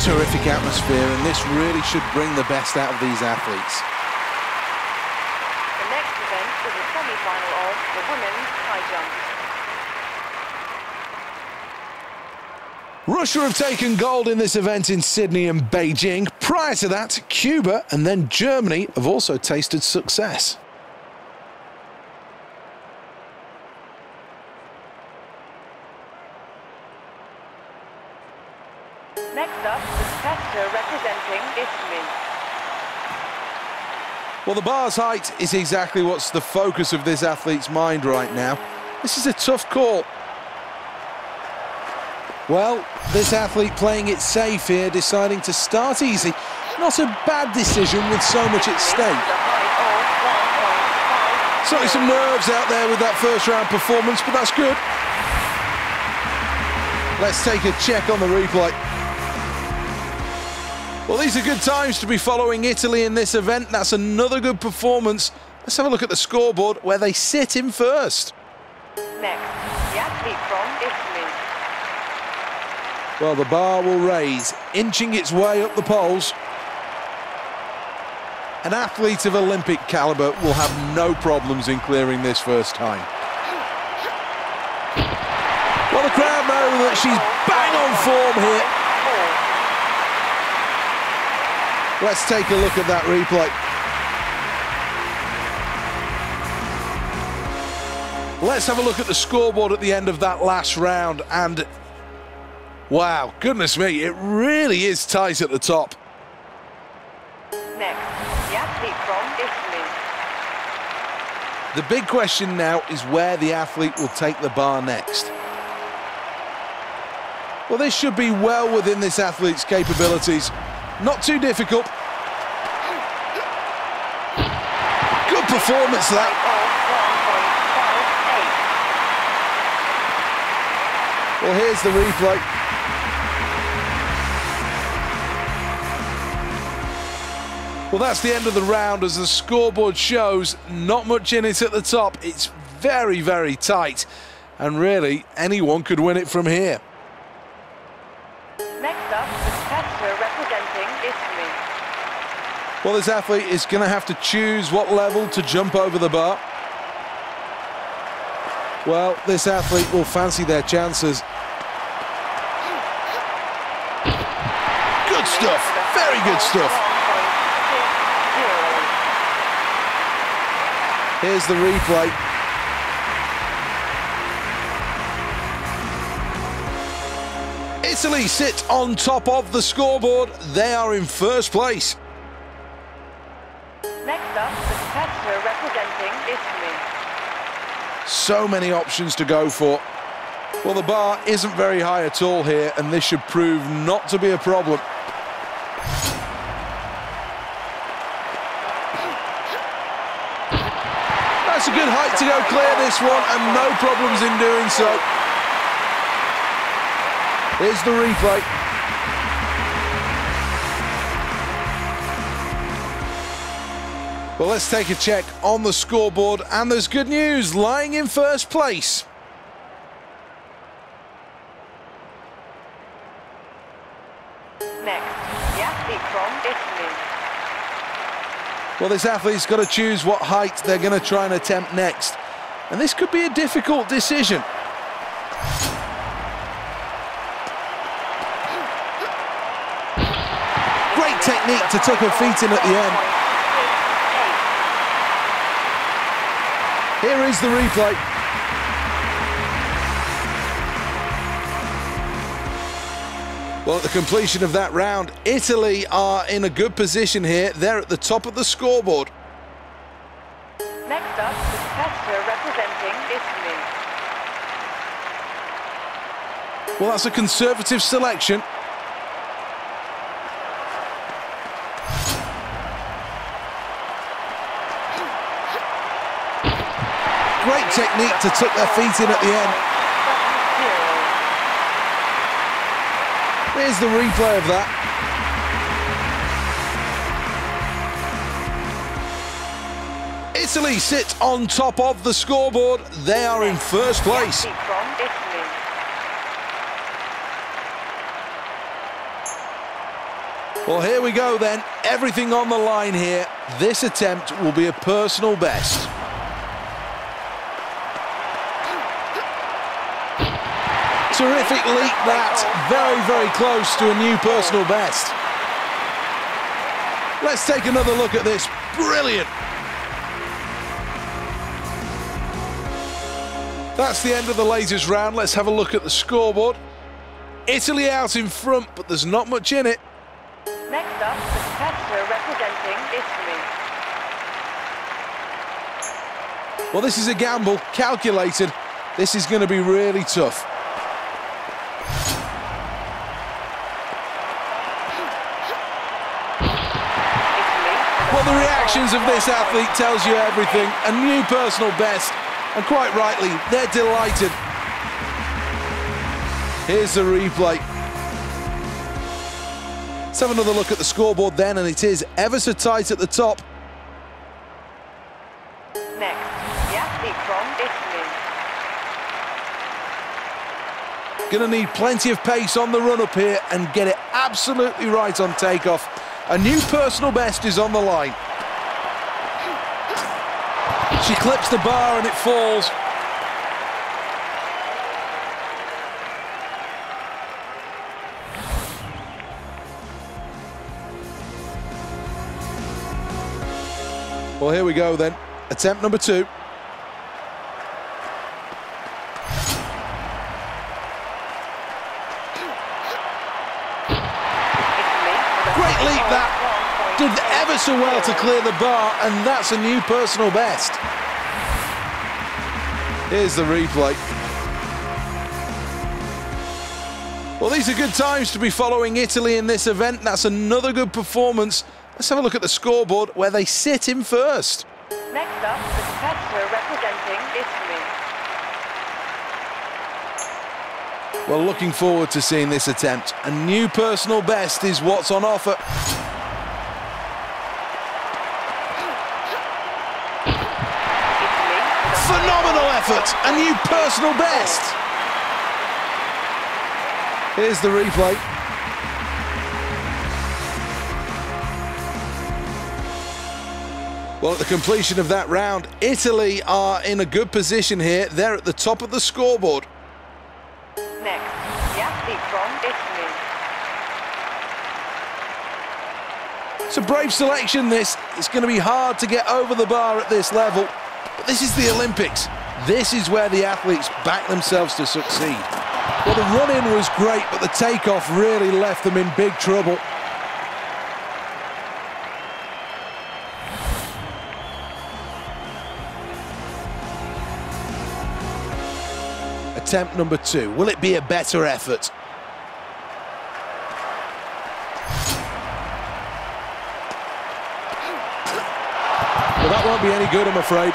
terrific atmosphere, and this really should bring the best out of these athletes. The next event is a semi-final of the women's high jump. Russia have taken gold in this event in Sydney and Beijing. Prior to that, Cuba and then Germany have also tasted success. Next up, the competitor representing Italy. Well, the bar's height is exactly what's the focus of this athlete's mind right now. This is a tough call. Well, this athlete playing it safe here, deciding to start easy. Not a bad decision with so much at stake. Certainly some nerves out there with that first round performance, but that's good. Let's take a check on the replay. Well, these are good times to be following Italy in this event. That's another good performance. Let's have a look at the scoreboard where they sit in first. Next, the athlete from Italy. Well, the bar will raise, inching its way up the poles. An athlete of Olympic caliber will have no problems in clearing this first time. Well, the crowd know that she's bang on form here. Let's take a look at that replay. Let's have a look at the scoreboard at the end of that last round, and wow, goodness me, it really is tight at the top. Next, the athlete from Italy. The big question now is where the athlete will take the bar next. Well, this should be well within this athlete's capabilities. Not too difficult. Good performance, that. Well, here's the replay. Well, that's the end of the round. As the scoreboard shows, not much in it at the top. It's very, very tight. And really, anyone could win it from here. Next up, the competitor representing Italy. Well, this athlete is going to have to choose what level to jump over the bar. Well, this athlete will fancy their chances. Good stuff, very good stuff. Here's the replay. Italy sit on top of the scoreboard. They are in first place. Next up, the competitor representing Italy. So many options to go for. Well, the bar isn't very high at all here, and this should prove not to be a problem. That's a good height to go clear this one, and no problems in doing so. Here's the replay. Well, let's take a check on the scoreboard, and there's good news, lying in first place. Next, the athlete from Italy. Well, this athlete's got to choose what height they're going to try and attempt next. And this could be a difficult decision. Great technique to tuck her feet in at the end. Here is the replay. Well, at the completion of that round, Italy are in a good position here. They're at the top of the scoreboard. Next up, the competitor representing Italy. Well, that's a conservative selection. Great technique to tuck their feet in at the end. Here's the replay of that. Italy sit on top of the scoreboard. They are in first place. Well, here we go then. Everything on the line here. This attempt will be a personal best. Terrific leap that. Very, very close to a new personal best. Let's take another look at this. Brilliant. That's the end of the latest round. Let's have a look at the scoreboard. Italy out in front, but there's not much in it. Next up, the competitor representing Italy. Well, this is a gamble, calculated. This is going to be really tough. Well, the reactions of this athlete tells you everything. A new personal best, and quite rightly, they're delighted. Here's the replay. Let's have another look at the scoreboard then, and it is ever so tight at the top. Next, the athlete from Italy. Going to need plenty of pace on the run-up here and get it absolutely right on takeoff. A new personal best is on the line. She clips the bar and it falls. Well, here we go then. Attempt number 2. Great leap that. Did ever so well to clear the bar, and that's a new personal best. Here's the replay. Well, these are good times to be following Italy in this event. That's another good performance. Let's have a look at the scoreboard where they sit in first. Next up, the competitor representing Italy. Well, looking forward to seeing this attempt. A new personal best is what's on offer. Phenomenal effort, a new personal best. Here's the replay. Well, at the completion of that round, Italy are in a good position here. They're at the top of the scoreboard. Next, the athlete from Italy. It's a brave selection, this. It's going to be hard to get over the bar at this level. But this is the Olympics. This is where the athletes back themselves to succeed. Well, the run-in was great, but the takeoff really left them in big trouble. Attempt number 2. Will it be a better effort? Well, that won't be any good, I'm afraid.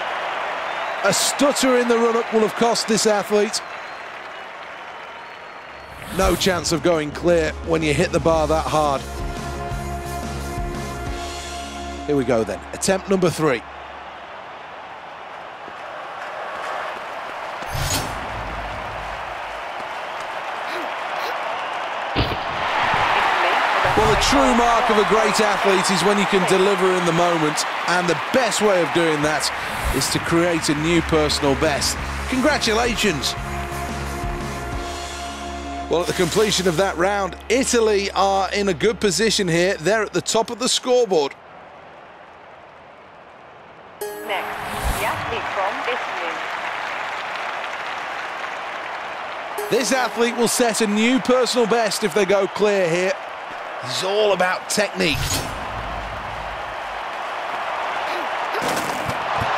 A stutter in the run-up will have cost this athlete. No chance of going clear when you hit the bar that hard. Here we go then. Attempt number 3. Well, the true mark of a great athlete is when you can deliver in the moment, and the best way of doing that is to create a new personal best. Congratulations! Well, at the completion of that round, Italy are in a good position here. They're at the top of the scoreboard. Next, the athlete from Italy. This athlete will set a new personal best if they go clear here. It's all about technique.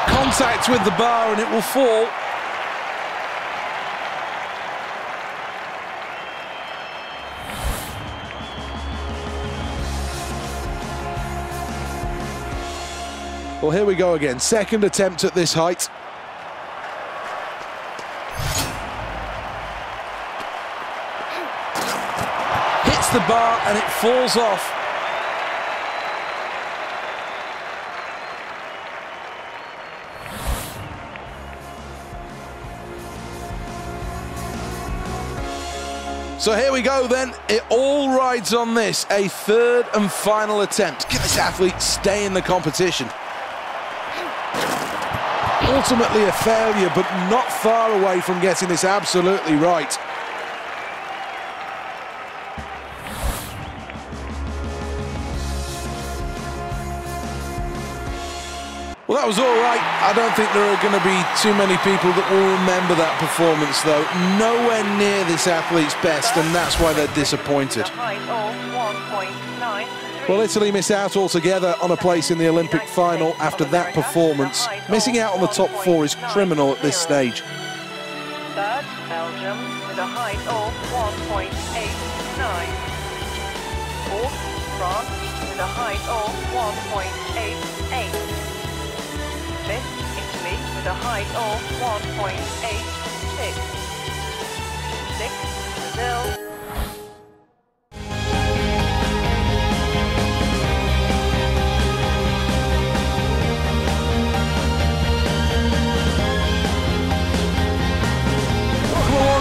Contact with the bar and it will fall. Well, here we go again. Second attempt at this height. Hits the bar and it falls off. So here we go then, it all rides on this, a third and final attempt. Can this athlete stay in the competition? Ultimately a failure, but not far away from getting this absolutely right. Well, that was all right. I don't think there are going to be too many people that will remember that performance, though. Nowhere near this athlete's best, and that's why they're disappointed. Well, Italy miss out altogether on a place in the Olympic final after that performance. Missing out on the top four is criminal at this stage. Third, Belgium with a height of 1.89. Fourth, France with a height of 1.88. Fifth, Italy with a height of 1.86. Sixth, Brazil.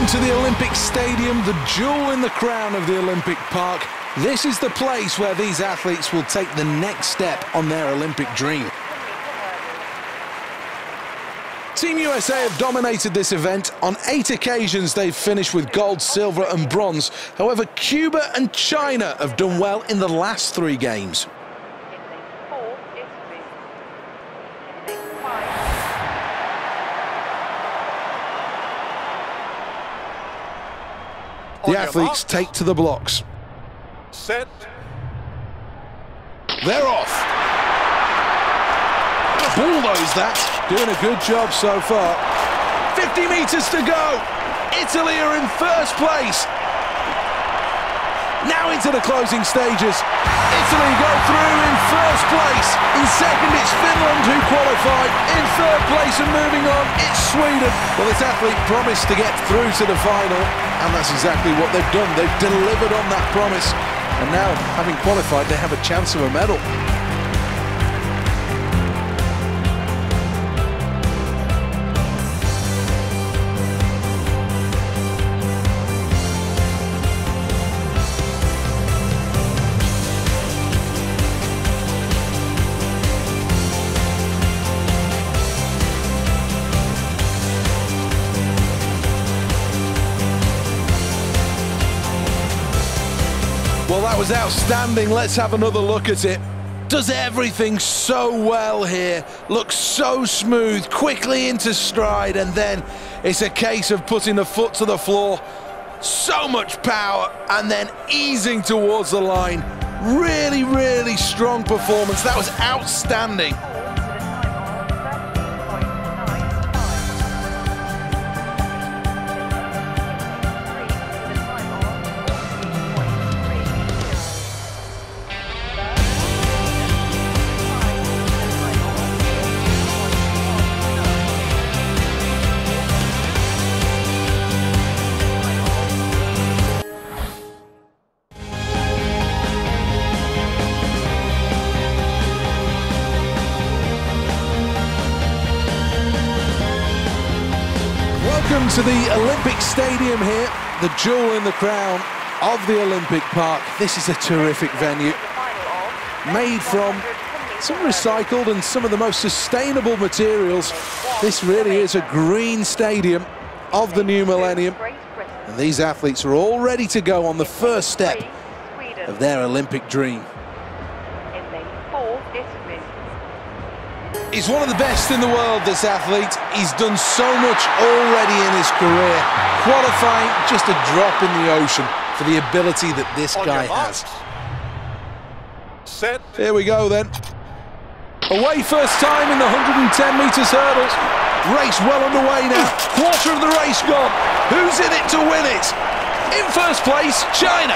To the Olympic Stadium, the jewel in the crown of the Olympic Park. This is the place where these athletes will take the next step on their Olympic dream. Team USA have dominated this event. On 8 occasions they've finished with gold, silver and bronze. However, Cuba and China have done well in the last 3 games. The athletes take to the blocks. Set. They're off. Bulldoze that. Doing a good job so far. 50 metres to go. Italy are in first place. Now into the closing stages. Italy go through in first place. In second, it's Finland who qualified. In third place and moving on, it's Sweden. Well, this athlete promised to get through to the final, and that's exactly what they've done. They've delivered on that promise, and now, having qualified, they have a chance of a medal. Well, that was outstanding. Let's have another look at it. Does everything so well here. Looks so smooth, quickly into stride, and then it's a case of putting the foot to the floor. So much power, and then easing towards the line. Really, really strong performance. That was outstanding. Welcome to the Olympic Stadium here, the jewel in the crown of the Olympic Park. This is a terrific venue, made from some recycled and some of the most sustainable materials. This really is a green stadium of the new millennium, and these athletes are all ready to go on the first step of their Olympic dream. He's one of the best in the world, this athlete. He's done so much already in his career. Qualifying, just a drop in the ocean for the ability that this guy has. Set. Here we go then. Away first time in the 110 metres hurdles. Race well underway now. Quarter of the race gone. Who's in it to win it? In first place, China.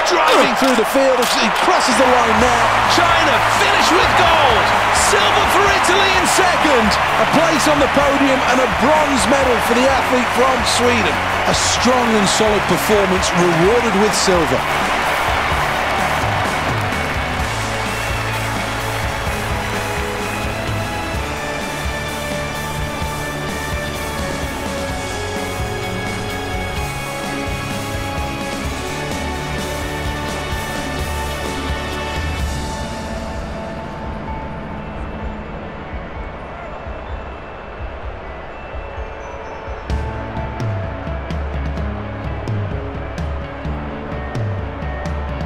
Driving through the field, he crosses the line now. China finish with gold. Silver for Italy in second. A place on the podium and a bronze medal for the athlete from Sweden. A strong and solid performance rewarded with silver.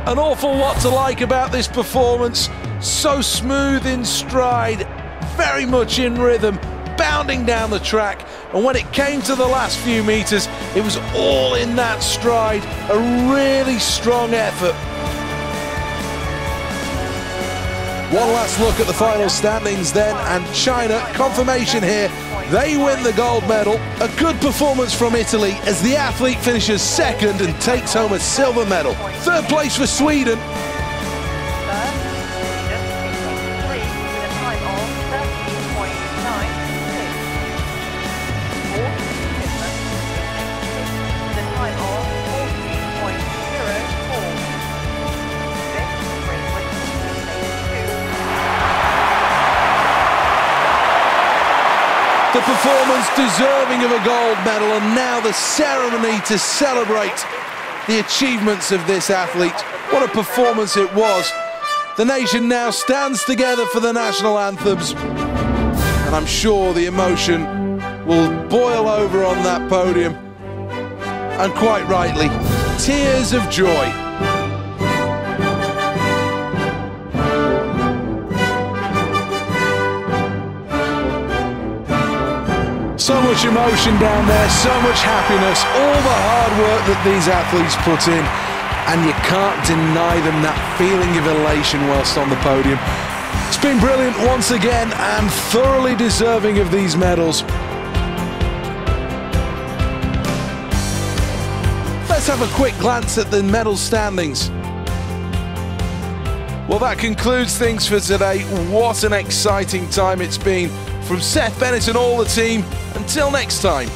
An awful lot to like about this performance. So smooth in stride, very much in rhythm, bounding down the track. And when it came to the last few meters, it was all in that stride. A really strong effort. One last look at the final standings then, and China, confirmation here, they win the gold medal. A good performance from Italy as the athlete finishes second and takes home a silver medal. Third place for Sweden. The performance deserving of a gold medal, and now the ceremony to celebrate the achievements of this athlete. What a performance it was. The nation now stands together for the national anthems, and I'm sure the emotion will boil over on that podium, and quite rightly, tears of joy. So much emotion down there, so much happiness, all the hard work that these athletes put in, and you can't deny them that feeling of elation whilst on the podium. It's been brilliant once again and thoroughly deserving of these medals. Let's have a quick glance at the medal standings. Well, that concludes things for today. What an exciting time it's been. From Seth Bennett and all the team, until next time.